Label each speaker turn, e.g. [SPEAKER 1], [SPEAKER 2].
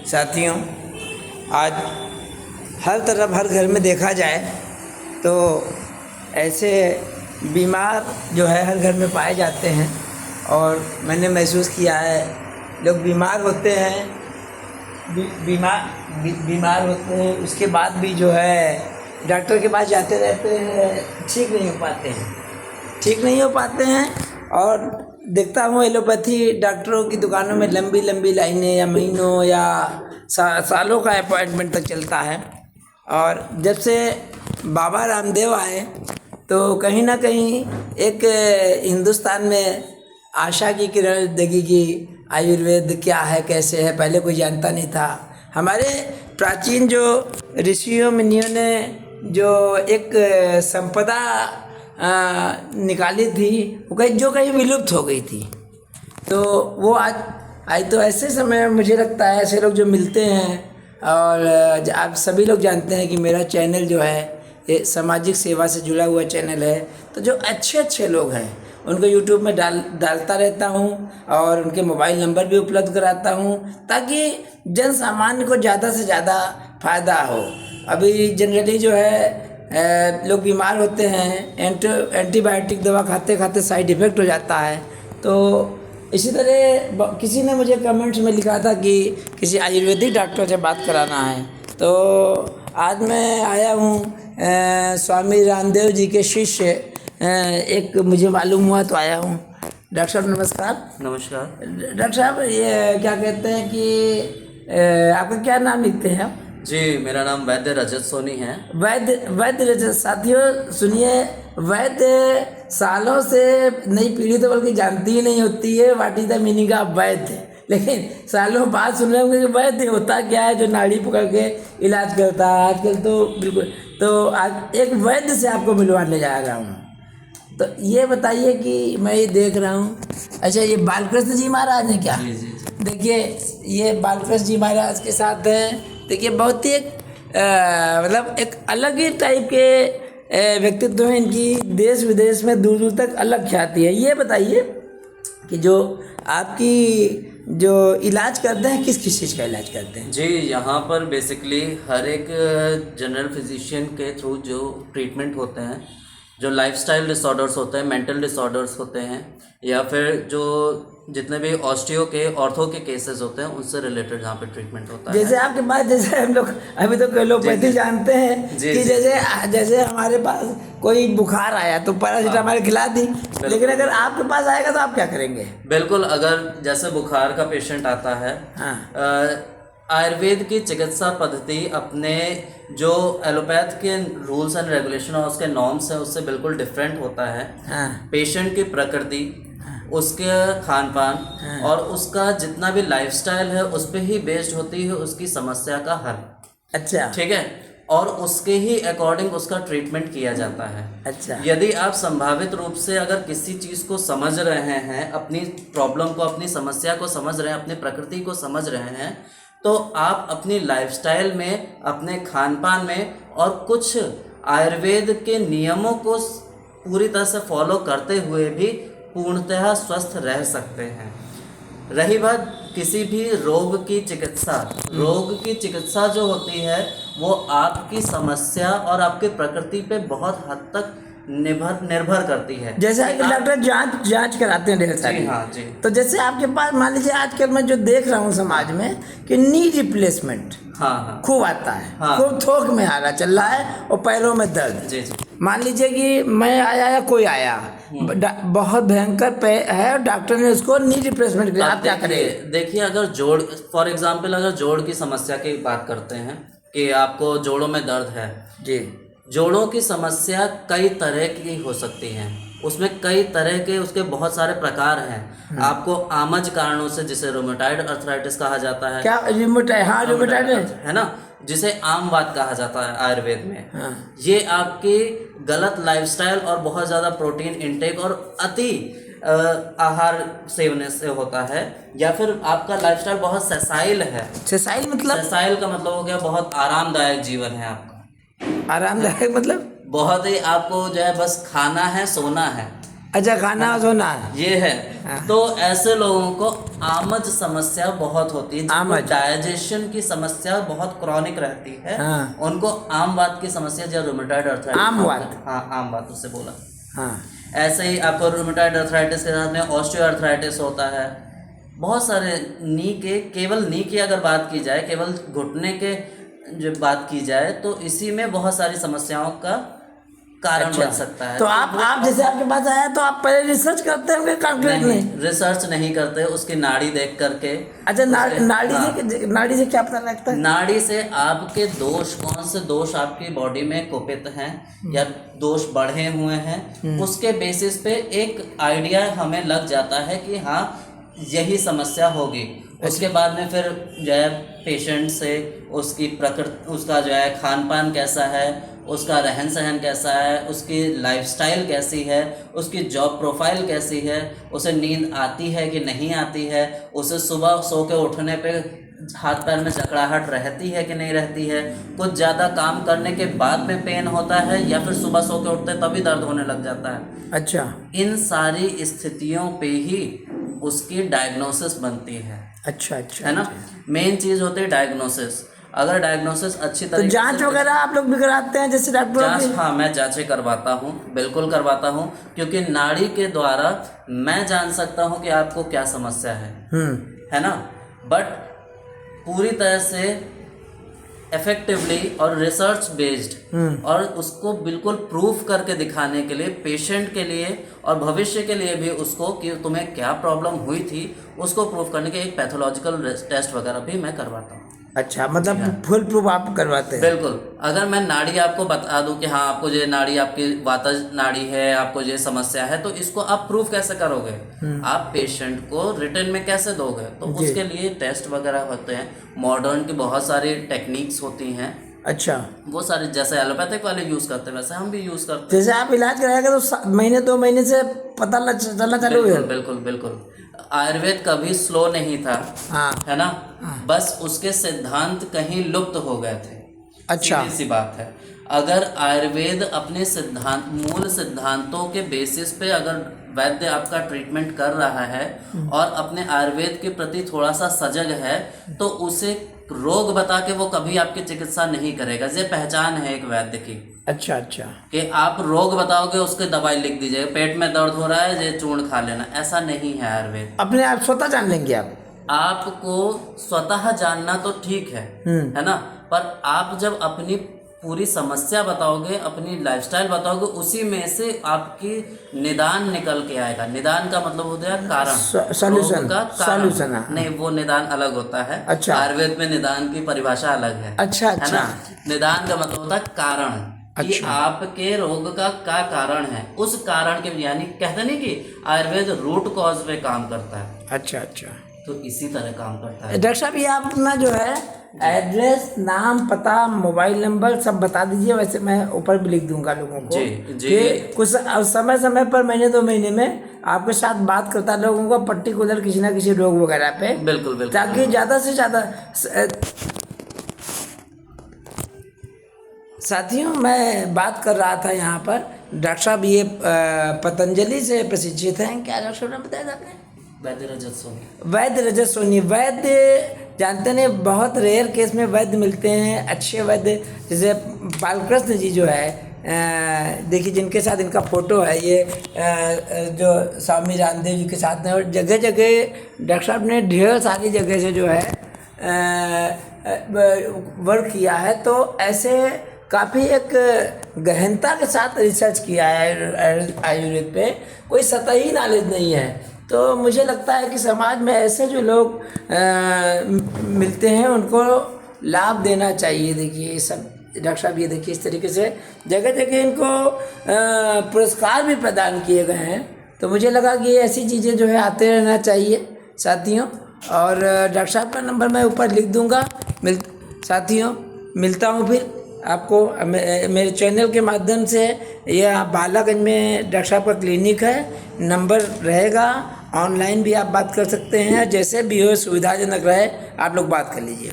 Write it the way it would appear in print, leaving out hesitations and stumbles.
[SPEAKER 1] साथियों, आज हर तरफ हर घर में देखा जाए तो ऐसे बीमार जो है हर घर में पाए जाते हैं। और मैंने महसूस किया है, लोग बीमार होते हैं, बीमार होते हैं, उसके बाद भी जो है डॉक्टर के पास जाते रहते हैं, ठीक नहीं हो पाते हैं। और देखता हूँ एलोपैथी डॉक्टरों की दुकानों में लंबी लंबी लाइनें या महीनों या सालों का अपॉइंटमेंट तक चलता है। और जब से बाबा रामदेव आए तो कहीं ना कहीं एक हिंदुस्तान में आशा की किरण दिखी कि आयुर्वेद क्या है, कैसे है, पहले कोई जानता नहीं था। हमारे प्राचीन जो ऋषियों मुनियों ने जो एक संपदा निकाली थी, वो कहीं विलुप्त हो गई थी। तो वो आज तो ऐसे समय मुझे लगता है ऐसे लोग जो मिलते हैं। और आप सभी लोग जानते हैं कि मेरा चैनल जो है ये सामाजिक सेवा से जुड़ा हुआ चैनल है। तो जो अच्छे लोग हैं उनको यूट्यूब में डालता रहता हूँ और उनके मोबाइल नंबर भी उपलब्ध कराता हूँ ताकि जन सामान्य को ज़्यादा से ज़्यादा फ़ायदा हो। अभी जनरली जो है लोग बीमार होते हैं, एंटीबायोटिक दवा खाते खाते साइड इफ़ेक्ट हो जाता है। तो इसी तरह किसी ने मुझे कमेंट्स में लिखा था कि किसी आयुर्वेदिक डॉक्टर से बात कराना है। तो आज मैं आया हूँ स्वामी रामदेव जी के शिष्य एक मुझे मालूम हुआ तो आया हूँ। डॉक्टर साहब नमस्कार।
[SPEAKER 2] नमस्कार।
[SPEAKER 1] डॉक्टर साहब, ये क्या कहते हैं कि आपका क्या नाम लिखते हैं आप?
[SPEAKER 2] जी, मेरा नाम वैद्य रजत सोनी है।
[SPEAKER 1] वैद्य रजत। साथियों सुनिए, वैद्य सालों से नई पीढ़ी तो बल्कि जानती ही नहीं होती है what is the meaning of वैद्य। लेकिन सालों बाद सुन रहे होंगे कि वैद्य होता क्या है, जो नाड़ी पकड़ के इलाज करता है। आजकल तो बिल्कुल, तो आज एक वैद्य से आपको मिलवाने जा रहा हूँ। तो ये बताइए कि मैं ये देख रहा हूँ, अच्छा ये बालकृष्ण जी महाराज हैं क्या?
[SPEAKER 2] जी।
[SPEAKER 1] देखिए ये बालकृष्ण जी महाराज के साथ हैं। देखिए बहुत ही एक मतलब एक अलग ही टाइप के व्यक्तित्व हैं इनकी, देश विदेश में दूर दूर तक अलग ख्याति है। ये बताइए कि जो आपकी जो इलाज करते हैं किस चीज़ का इलाज करते हैं?
[SPEAKER 2] जी, यहाँ पर बेसिकली हर एक जनरल फिजिशियन के थ्रू जो ट्रीटमेंट होते हैं, जो लाइफस्टाइल डिसऑर्डर्स होते हैं, मेंटल डिसऑर्डर्स होते हैं, या फिर जो जितने भी ऑर्थो के केसेस होते हैं उनसे रिलेटेड यहाँ पे ट्रीटमेंट होता है।
[SPEAKER 1] जैसे आपके पास, जैसे हम लोग अभी तो एलोपैथी जानते हैं कि जैसे हमारे पास कोई बुखार आया तो पैरासीटामोल खिला दी, लेकिन अगर आपके पास आएगा तो आप क्या करेंगे?
[SPEAKER 2] बिल्कुल, अगर जैसे बुखार का पेशेंट आता है, आयुर्वेद की चिकित्सा पद्धति अपने जो एलोपैथ के रूल्स एंड रेगुलेशन और उसके नॉर्म्स हैं उससे बिल्कुल डिफरेंट होता है। पेशेंट की प्रकृति, उसके खान पान और उसका जितना भी लाइफस्टाइल है उस पे ही बेस्ड होती है उसकी समस्या का हल।
[SPEAKER 1] अच्छा,
[SPEAKER 2] ठीक है, और उसके ही अकॉर्डिंग उसका ट्रीटमेंट किया जाता है।
[SPEAKER 1] अच्छा,
[SPEAKER 2] यदि आप संभावित रूप से अगर किसी चीज़ को समझ रहे हैं, अपनी प्रॉब्लम को, अपनी समस्या को समझ रहे हैं, अपनी प्रकृति को समझ रहे हैं, तो आप अपनी लाइफस्टाइल में, अपने खान पान में और कुछ आयुर्वेद के नियमों को पूरी तरह से फॉलो करते हुए भी पूर्णतः स्वस्थ रह सकते हैं। रही बात किसी भी रोग की चिकित्सा जो होती है वो आपकी समस्या और आपकी प्रकृति पे बहुत हद तक निर्भर करती है। जैसे
[SPEAKER 1] डॉक्टर जांच कराते हैं ढेर सारी।
[SPEAKER 2] हाँ जी।
[SPEAKER 1] तो जैसे आपके पास मान लीजिए आजकल मैं जो देख रहा हूँ समाज में कि नी रिप्लेसमेंट खूब आता है, खूब थोक में आ रहा चल रहा है और पैरों में दर्द।
[SPEAKER 2] जी।
[SPEAKER 1] मान लीजिए कि मैं आया या कोई आया, बहुत भयंकर है और डॉक्टर ने उसको नी रिप्लेसमेंट किया, आप क्या करें?
[SPEAKER 2] देखिए, अगर जोड़, फॉर एग्जाम्पल अगर जोड़ की समस्या की बात करते हैं कि आपको जोड़ों में दर्द है
[SPEAKER 1] जी,
[SPEAKER 2] जोड़ों की समस्या कई तरह की हो सकती है, उसमें कई तरह के उसके बहुत सारे प्रकार हैं। आपको आमज कारणों से, जिसे रोमेटॉइड अर्थराइटिस कहा जाता है,
[SPEAKER 1] क्या रोमेटॉइड? हाँ, रोमेटॉइड
[SPEAKER 2] है ना, जिसे आम वात कहा जाता है आयुर्वेद में। ये आपकी गलत लाइफस्टाइल और बहुत ज़्यादा प्रोटीन इंटेक और अति आहार सेवने से होता है, या फिर आपका लाइफस्टाइल बहुत सेसाइल है।
[SPEAKER 1] सेसाइल मतलब?
[SPEAKER 2] सेसाइल का मतलब हो गया बहुत आरामदायक जीवन है आपका।
[SPEAKER 1] आरामदायक मतलब
[SPEAKER 2] बहुत ही आपको जो है बस खाना है, सोना है।
[SPEAKER 1] अच्छा, खाना सोना।
[SPEAKER 2] ये है।
[SPEAKER 1] हाँ।
[SPEAKER 2] तो ऐसे लोगों को आमज समस्या बहुत होती है, जिनको
[SPEAKER 1] आमज।
[SPEAKER 2] डाइजेशन की समस्या बहुत क्रॉनिक रहती है।
[SPEAKER 1] हाँ।
[SPEAKER 2] उनको आम वात की समस्या, जो रूमेटॉइड अर्थराइटिस।
[SPEAKER 1] आम वात।
[SPEAKER 2] हाँ, आम वात उससे बोला।
[SPEAKER 1] हाँ।
[SPEAKER 2] ऐसे ही आपको रूमेटॉइड अर्थराइटिस के साथ में ऑस्टियोआर्थराइटिस होता है। बहुत सारे नी के, केवल नी की अगर बात की जाए, केवल घुटने के जो बात की जाए, तो इसी में बहुत सारी समस्याओं का कारण बन सकता है।
[SPEAKER 1] तो आप जैसे आपके पास आया तो आप पहले रिसर्च करते होंगे कंप्लीट
[SPEAKER 2] नहीं,
[SPEAKER 1] नहीं?
[SPEAKER 2] रिसर्च नहीं करते, उसकी नाड़ी देख करके।
[SPEAKER 1] अच्छा, नाड़ी
[SPEAKER 2] हाँ।
[SPEAKER 1] से, नाड़ी से क्या पता लगता है?
[SPEAKER 2] नाड़ी से आपके दोष, कौन से दोष आपकी बॉडी में कुपित हैं या दोष बढ़े हुए हैं, उसके बेसिस पे एक आइडिया हमें लग जाता है कि हाँ यही समस्या होगी। उसके बाद में फिर जो है पेशेंट से उसकी प्रकृति, उसका जो है खान पान कैसा है, उसका रहन सहन कैसा है, उसकी लाइफस्टाइल कैसी है, उसकी जॉब प्रोफाइल कैसी है, उसे नींद आती है कि नहीं आती है, उसे सुबह सो के उठने पे हाथ पैर में जकड़ाहट रहती है कि नहीं रहती है, कुछ ज़्यादा काम करने के बाद में पेन होता है या फिर सुबह सो के उठते तभी दर्द होने लग जाता है।
[SPEAKER 1] अच्छा।
[SPEAKER 2] इन सारी स्थितियों पे ही उसकी डायग्नोसिस बनती है।
[SPEAKER 1] अच्छा अच्छा,
[SPEAKER 2] है ना। मेन चीज़ होती है डायग्नोसिस। अगर डायग्नोसिस अच्छी
[SPEAKER 1] तो
[SPEAKER 2] तरीके
[SPEAKER 1] जांच
[SPEAKER 2] से,
[SPEAKER 1] वगैरह आप लोग भी कराते हैं जैसे डॉक्टरों
[SPEAKER 2] जांच,
[SPEAKER 1] की?
[SPEAKER 2] हाँ मैं जांचें करवाता हूँ, बिल्कुल करवाता हूँ, क्योंकि नाड़ी के द्वारा मैं जान सकता हूँ कि आपको क्या समस्या है ना। बट पूरी तरह से इफेक्टिवली और रिसर्च बेस्ड और उसको बिल्कुल प्रूफ करके दिखाने के लिए पेशेंट के लिए और भविष्य के लिए भी, उसको कि तुम्हें क्या प्रॉब्लम हुई थी उसको प्रूफ करने के एक पैथोलॉजिकल टेस्ट वगैरह भी मैं करवाता हूँ।
[SPEAKER 1] अच्छा, मतलब फुल प्रूफ आप करवाते हैं?
[SPEAKER 2] बिल्कुल। अगर मैं नाड़ी आपको बता दूं कि हाँ आपको ये नाड़ी आपकी वातज नाड़ी है, आपको ये समस्या है, तो इसको आप प्रूफ कैसे करोगे? आप पेशेंट को रिटर्न में कैसे दोगे? तो उसके लिए टेस्ट वगैरह होते हैं, मॉडर्न की बहुत सारी टेक्निक्स होती हैं।
[SPEAKER 1] अच्छा,
[SPEAKER 2] वो सारे जैसे एलोपैथिक वाले यूज़ करते हैं, वैसे हम भी यूज़ करते हैं।
[SPEAKER 1] जैसे आप इलाज कराएगा तो महीने 2 महीने से पता चलना चालू
[SPEAKER 2] बिल्कुल
[SPEAKER 1] है?
[SPEAKER 2] बिल्कुल बिल्कुल। आयुर्वेद कभी स्लो नहीं था।
[SPEAKER 1] हाँ।
[SPEAKER 2] है ना। बस उसके सिद्धांत कहीं लुप्त हो गए थे।
[SPEAKER 1] अच्छा।
[SPEAKER 2] सीधी सी बात है। अगर आयुर्वेद अपने सिद्धांत, मूल सिद्धांतों के बेसिस पे अगर वैद्य आपका ट्रीटमेंट कर रहा है और अपने आयुर्वेद के प्रति थोड़ा सा सजग है, तो उसे रोग बता के वो कभी आपकी चिकित्सा नहीं करेगा। ये पहचान है एक वैद्य की।
[SPEAKER 1] अच्छा अच्छा,
[SPEAKER 2] कि आप रोग बताओगे, उसके दवाई लिख दीजिएगा, पेट में दर्द हो रहा है ये चूर्ण खा लेना, ऐसा नहीं है आयुर्वेद।
[SPEAKER 1] अपने आप स्वतः जान लेंगे आप?
[SPEAKER 2] आपको स्वतः जानना तो ठीक है ना, पर आप जब अपनी पूरी समस्या बताओगे, अपनी लाइफस्टाइल बताओगे, उसी में से आपकी निदान निकल के आएगा। निदान का मतलब होता है कारण,
[SPEAKER 1] सॉल्यूशन।
[SPEAKER 2] रोग का
[SPEAKER 1] सॉल्यूशन,
[SPEAKER 2] कारण।
[SPEAKER 1] हाँ।
[SPEAKER 2] नहीं, वो निदान अलग होता है।
[SPEAKER 1] अच्छा।
[SPEAKER 2] आयुर्वेद में निदान की परिभाषा अलग है।
[SPEAKER 1] अच्छा
[SPEAKER 2] है
[SPEAKER 1] अच्छा।
[SPEAKER 2] ना। निदान का मतलब होता है कारण, कि
[SPEAKER 1] अच्छा।
[SPEAKER 2] आपके रोग का क्या कारण है, उस कारण के, यानी कहते नहीं कि आयुर्वेद रूट कॉज पे काम करता है।
[SPEAKER 1] अच्छा अच्छा,
[SPEAKER 2] तो इसी तरह काम करता है।
[SPEAKER 1] डॉक्टर साहब ये आप अपना जो है एड्रेस, नाम, पता, मोबाइल नंबर सब बता दीजिए। वैसे मैं ऊपर भी लिख दूंगा लोगों को
[SPEAKER 2] जी जी।
[SPEAKER 1] कि कुछ समय समय पर महीने 2 महीने में आपके साथ बात करता लोगों को पर्टिकुलर किसी ना किसी रोग वगैरह पे,
[SPEAKER 2] बिल्कुल बिल्कुल,
[SPEAKER 1] ताकि ज़्यादा से ज़्यादा। साथियों, मैं बात कर रहा था यहाँ पर, डॉक्टर साहब ये पतंजलि से प्रशिक्षित हैं। क्या डॉक्टर साहब ने बताया था आपने?
[SPEAKER 2] वैद्य रजत सोनी।
[SPEAKER 1] वैद्य रजत सोनी। वैद्य जानते हैं, बहुत रेयर केस में वैद्य मिलते हैं, अच्छे वैद्य। जैसे बालकृष्ण जी जो है, देखिए जिनके साथ इनका फोटो है, ये जो स्वामी रामदेव जी के साथ में, और जगह जगह डॉक्टर साहब ने ढेर सारी जगह से जो है वर्क किया है। तो ऐसे काफ़ी एक गहनता के साथ रिसर्च किया है आयुर्वेद पे, कोई सतही नॉलेज नहीं है। तो मुझे लगता है कि समाज में ऐसे जो लोग मिलते हैं उनको लाभ देना चाहिए। देखिए ये सब डॉक्टर साहब, ये देखिए इस तरीके से जगह जगह इनको पुरस्कार भी प्रदान किए गए हैं। तो मुझे लगा कि ऐसी चीज़ें जो है आते रहना चाहिए साथियों। और डॉक्टर साहब का नंबर मैं ऊपर लिख दूंगा। साथियों, मिलता हूँ फिर आपको मेरे चैनल के माध्यम से। यह बालागंज में डॉक्टर साहब का क्लिनिक है, नंबर रहेगा। ऑनलाइन भी आप बात कर सकते हैं, जैसे भी हो सुविधाजनक रहे आप लोग बात कर लीजिए।